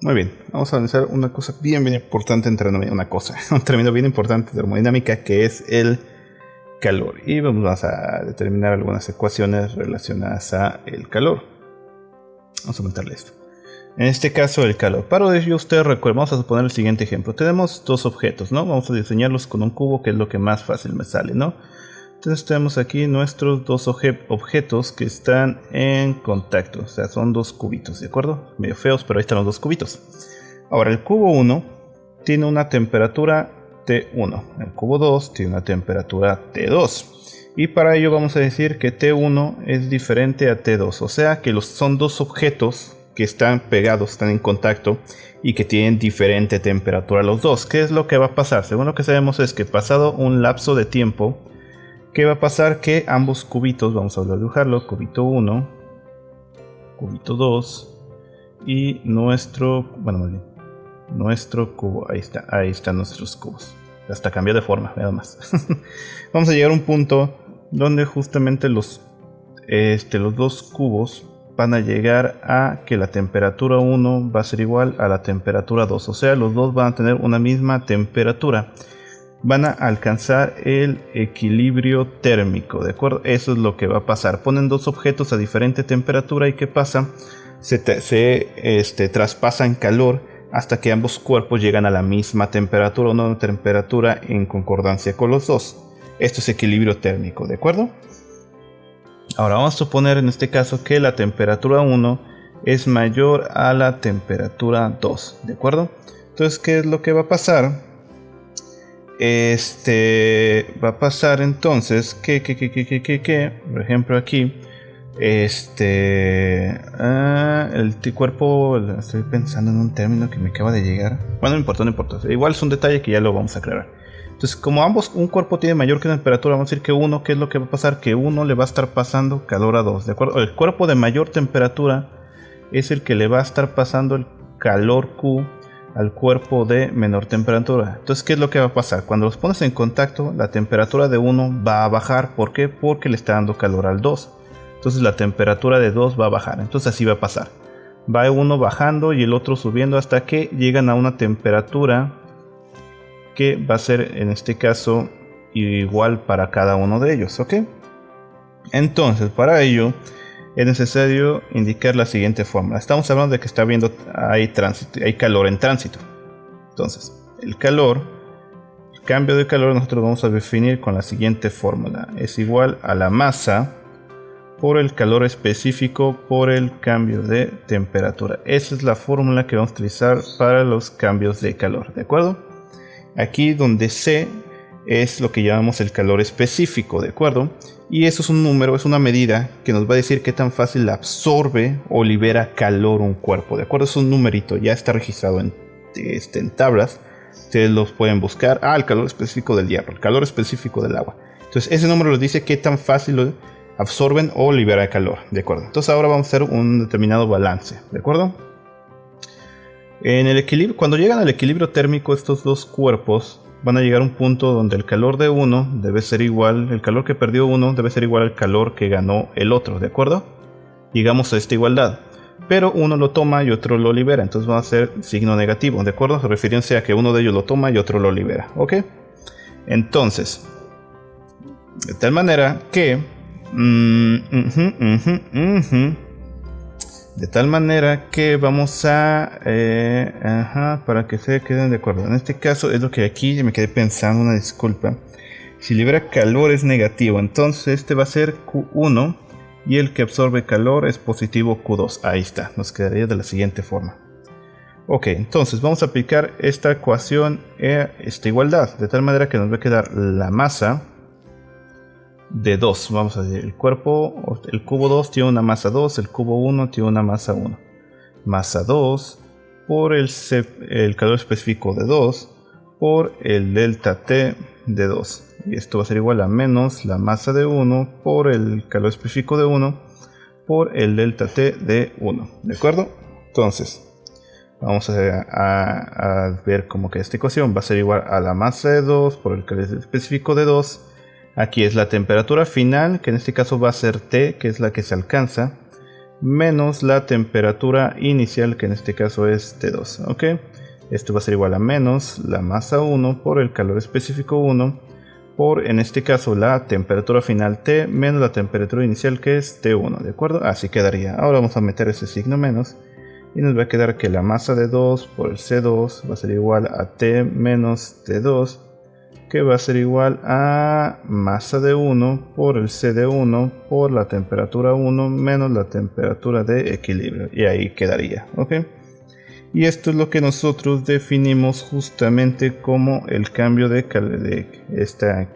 Muy bien, vamos a analizar una cosa bien importante en termodinámica, un término bien importante de termodinámica, que es el calor. Y vamos a determinar algunas ecuaciones relacionadas a el calor. Vamos a aumentarle esto. En este caso el calor. Para ello ustedes recuerden, vamos a suponer el siguiente ejemplo. Tenemos dos objetos, ¿no? Vamos a diseñarlos con un cubo, que es lo que más fácil me sale, ¿no? Entonces tenemos aquí nuestros dos objetos que están en contacto. O sea, son dos cubitos, ¿de acuerdo? Medio feos, pero ahí están los dos cubitos. Ahora, el cubo 1 tiene una temperatura T1. El cubo 2 tiene una temperatura T2. Y para ello vamos a decir que T1 es diferente a T2. O sea que son dos objetos que están pegados, están en contacto y que tienen diferente temperatura los dos. ¿Qué es lo que va a pasar? Según lo que sabemos es que pasado un lapso de tiempo, ¿qué va a pasar? Que ambos cubitos, vamos a dibujarlo, cubito 1, cubito 2 y nuestro cubo, ahí están nuestros cubos. Hasta cambió de forma, nada más. Vamos a llegar a un punto donde justamente los dos cubos van a llegar a que la temperatura 1 va a ser igual a la temperatura 2. O sea, los dos van a tener una misma temperatura. Van a alcanzar el equilibrio térmico, ¿de acuerdo? Eso es lo que va a pasar. Ponen dos objetos a diferente temperatura y ¿qué pasa? Se traspasan calor hasta que ambos cuerpos llegan a la misma temperatura, una temperatura en concordancia con los dos. Esto es equilibrio térmico, ¿de acuerdo? Ahora vamos a suponer en este caso que la temperatura 1 es mayor a la temperatura 2, ¿de acuerdo? Entonces, ¿qué es lo que va a pasar? Va a pasar entonces que por ejemplo aquí el cuerpo, estoy pensando en un término que me acaba de llegar. Bueno, no importa, igual es un detalle que ya lo vamos a aclarar. Entonces, como un cuerpo tiene mayor que temperatura, vamos a decir que uno, ¿qué es lo que va a pasar? Que uno le va a estar pasando calor a 2, ¿de acuerdo? El cuerpo de mayor temperatura es el que le va a estar pasando el calor Q al cuerpo de menor temperatura. Entonces, ¿qué es lo que va a pasar? Cuando los pones en contacto, la temperatura de 1 va a bajar. ¿Por qué? Porque le está dando calor al 2. Entonces la temperatura de 2 va a bajar. Entonces así va a pasar. Va uno bajando y el otro subiendo hasta que llegan a una temperatura que va a ser en este caso igual para cada uno de ellos, ¿ok? Entonces, para ello es necesario indicar la siguiente fórmula. Estamos hablando de que está habiendo, hay calor en tránsito. Entonces, el cambio de calor nosotros vamos a definir con la siguiente fórmula. Es igual a la masa por el calor específico por el cambio de temperatura. Esa es la fórmula que vamos a utilizar para los cambios de calor, ¿de acuerdo? Aquí donde C es lo que llamamos el calor específico, ¿de acuerdo? Y eso es un número, es una medida que nos va a decir qué tan fácil absorbe o libera calor un cuerpo, ¿de acuerdo? Es un numerito, ya está registrado en tablas. Ustedes los pueden buscar. El calor específico del hierro, el calor específico del agua. Entonces ese número les dice qué tan fácil absorben o libera calor, ¿de acuerdo? Entonces ahora vamos a hacer un determinado balance, ¿de acuerdo? En el equilibrio, cuando llegan al equilibrio térmico, estos dos cuerpos van a llegar a un punto donde el calor de uno debe ser igual, el calor que perdió uno debe ser igual al calor que ganó el otro, ¿de acuerdo? Llegamos a esta igualdad, pero uno lo toma y otro lo libera, entonces va a ser signo negativo, ¿de acuerdo? Refiriéndose a que uno de ellos lo toma y otro lo libera, ¿ok? Entonces, de tal manera que de tal manera que vamos a para que se queden de acuerdo. En este caso es lo que aquí me quedé pensando, una disculpa. Si libera calor es negativo, entonces este va a ser Q1 y el que absorbe calor es positivo Q2. Ahí está, nos quedaría de la siguiente forma. Ok, entonces vamos a aplicar esta ecuación a esta igualdad, de tal manera que nos va a quedar la masa de 2, vamos a decir, el cubo 2 tiene una masa 2, el cubo 1 tiene una masa 1. Masa 2 por el calor específico de 2 por el delta T de 2. Y esto va a ser igual a menos la masa de 1 por el calor específico de 1 por el delta T de 1. ¿De acuerdo? Entonces, vamos a ver como que esta ecuación va a ser igual a la masa de 2 por el calor específico de 2. Aquí es la temperatura final, que en este caso va a ser T, que es la que se alcanza, menos la temperatura inicial, que en este caso es T2, ¿ok? Esto va a ser igual a menos la masa 1 por el calor específico 1 por, en este caso, la temperatura final T menos la temperatura inicial, que es T1, ¿de acuerdo? Así quedaría. Ahora vamos a meter ese signo menos y nos va a quedar que la masa de 2 por el C2 va a ser igual a T menos T2, que va a ser igual a masa de 1 por el C de 1 por la temperatura 1 menos la temperatura de equilibrio, y ahí quedaría, ¿ok? Y esto es lo que nosotros definimos justamente como el cambio esta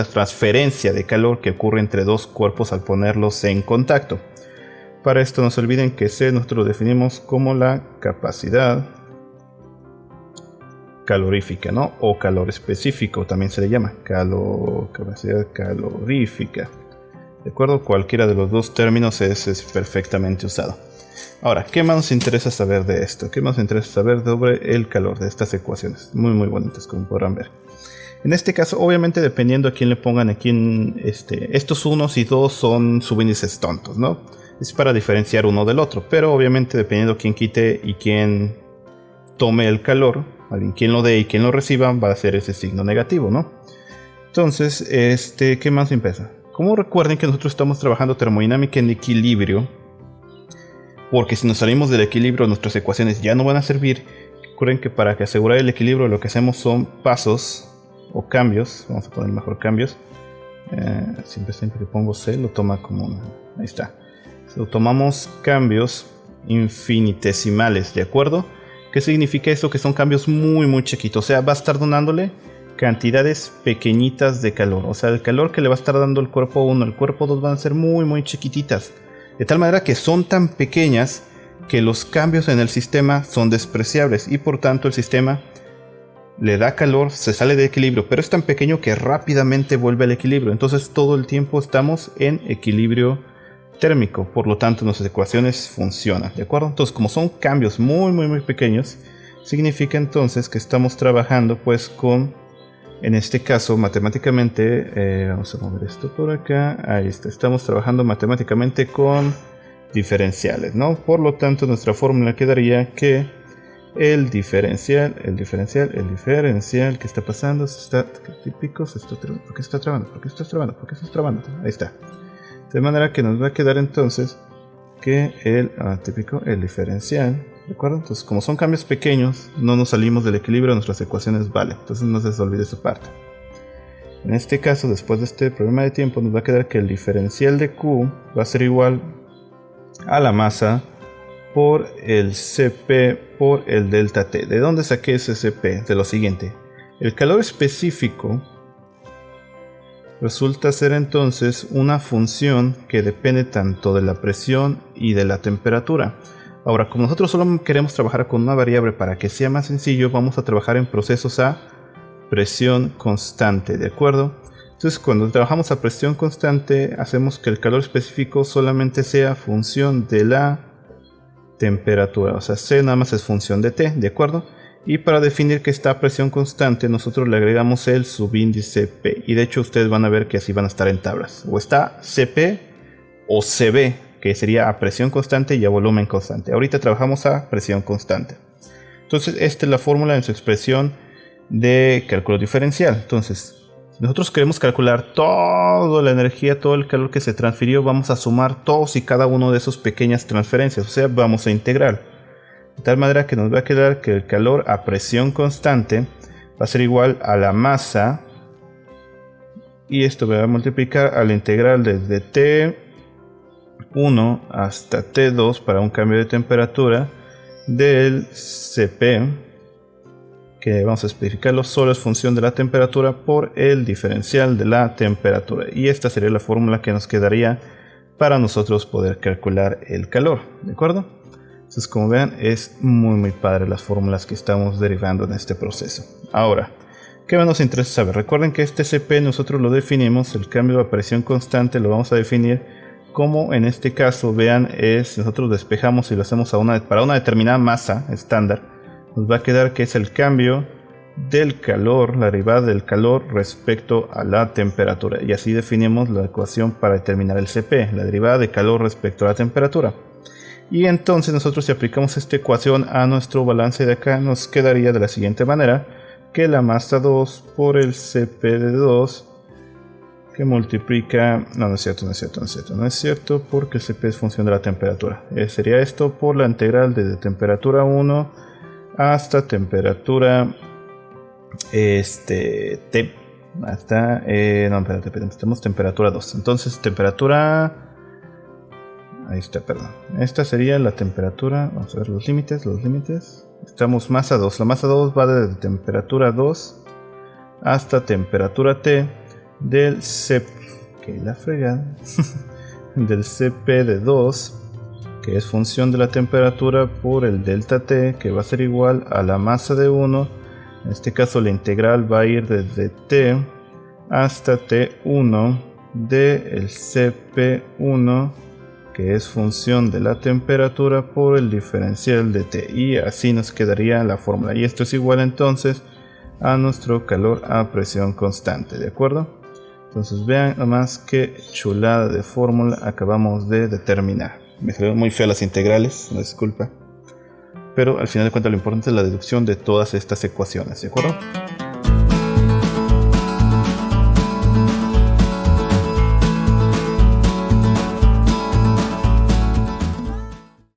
transferencia de calor que ocurre entre dos cuerpos al ponerlos en contacto. Para esto no se olviden que C nosotros lo definimos como la capacidad calorífica, ¿no? O calor específico, también se le llama capacidad calorífica. ¿De acuerdo? Cualquiera de los dos términos es perfectamente usado. Ahora, ¿qué más nos interesa saber de esto? ¿Qué más nos interesa saber sobre el calor de estas ecuaciones? Muy bonitas, como podrán ver. En este caso, obviamente, dependiendo a quién le pongan, a quién, estos unos y dos son subíndices tontos, ¿no? Es para diferenciar uno del otro, pero obviamente dependiendo a quién quite y quién tome el calor, alguien quien lo dé y quien lo reciba, va a ser ese signo negativo, ¿no? Entonces, ¿qué más empieza? Como recuerden que nosotros estamos trabajando termodinámica en equilibrio, porque si nos salimos del equilibrio nuestras ecuaciones ya no van a servir. Recuerden que para asegurar el equilibrio lo que hacemos son pasos o cambios. Vamos a poner mejor cambios. Siempre que pongo C lo toma como una. Ahí está. Lo tomamos cambios infinitesimales, ¿de acuerdo? ¿Qué significa eso? Que son cambios muy chiquitos. O sea, va a estar donándole cantidades pequeñitas de calor. O sea, el calor que le va a estar dando el cuerpo 1 al cuerpo 2 van a ser muy chiquititas. De tal manera que son tan pequeñas que los cambios en el sistema son despreciables y por tanto el sistema le da calor, se sale de equilibrio, pero es tan pequeño que rápidamente vuelve al equilibrio. Entonces todo el tiempo estamos en equilibrio térmico, por lo tanto nuestras ecuaciones funcionan, ¿de acuerdo? Entonces, como son cambios muy pequeños, significa entonces que estamos trabajando pues con, en este caso matemáticamente, vamos a mover esto por acá, ahí está, estamos trabajando matemáticamente con diferenciales, ¿no? Por lo tanto nuestra fórmula quedaría que el diferencial, ¿qué está pasando? ¿Por qué está trabando? Ahí está. De manera que nos va a quedar entonces que el diferencial, ¿de acuerdo? Entonces, como son cambios pequeños, no nos salimos del equilibrio, nuestras ecuaciones valen. Entonces no se les olvide esa parte. En este caso, después de este problema de tiempo, nos va a quedar que el diferencial de Q va a ser igual a la masa por el Cp por el delta T. ¿De dónde saqué ese Cp? De lo siguiente. El calor específico resulta ser entonces una función que depende tanto de la presión y de la temperatura. Ahora, como nosotros solo queremos trabajar con una variable para que sea más sencillo, vamos a trabajar en procesos a presión constante, ¿de acuerdo? Entonces, cuando trabajamos a presión constante, hacemos que el calor específico solamente sea función de la temperatura. O sea, C nada más es función de T, ¿de acuerdo? Y para definir que está a presión constante, nosotros le agregamos el subíndice P. Y de hecho ustedes van a ver que así van a estar en tablas. O está Cp o Cb, que sería a presión constante y a volumen constante. Ahorita trabajamos a presión constante. Entonces esta es la fórmula en su expresión de cálculo diferencial. Entonces, si nosotros queremos calcular toda la energía, todo el calor que se transfirió, vamos a sumar todos y cada uno de esas pequeñas transferencias. O sea, vamos a integrar. De tal manera que nos va a quedar que el calor a presión constante va a ser igual a la masa, y esto me va a multiplicar al integral desde T1 hasta T2 para un cambio de temperatura del Cp, que vamos a especificarlo, solo es función de la temperatura por el diferencial de la temperatura, y esta sería la fórmula que nos quedaría para nosotros poder calcular el calor, ¿de acuerdo? Entonces, como vean, es muy padre las fórmulas que estamos derivando en este proceso. Ahora, ¿qué más nos interesa saber? Recuerden que este Cp nosotros lo definimos, el cambio de presión constante lo vamos a definir como, en este caso, vean, nosotros despejamos y lo hacemos para una determinada masa estándar, nos va a quedar que es el cambio del calor, la derivada del calor respecto a la temperatura. Y así definimos la ecuación para determinar el Cp, la derivada de calor respecto a la temperatura. Y entonces nosotros, si aplicamos esta ecuación a nuestro balance de acá, nos quedaría de la siguiente manera, que la masa 2 por el Cp de 2, que multiplica... No es cierto, porque el Cp es función de la temperatura. Sería esto por la integral desde temperatura 1 hasta temperatura T. Hasta... tenemos temperatura 2. Entonces, temperatura... Ahí está, perdón. Esta sería la temperatura. Vamos a ver los límites. Estamos masa 2. La masa 2 va desde temperatura 2 hasta temperatura T del Cp, que la fregada, del Cp de 2, que es función de la temperatura, por el delta T, que va a ser igual a la masa de 1. En este caso la integral va a ir desde T hasta T1 del Cp1, que es función de la temperatura, por el diferencial de T, y así nos quedaría la fórmula. Y esto es igual entonces a nuestro calor a presión constante, ¿de acuerdo? Entonces vean nomás qué chulada de fórmula acabamos de determinar. Me salieron muy feas las integrales, una disculpa, pero al final de cuentas lo importante es la deducción de todas estas ecuaciones, ¿de acuerdo?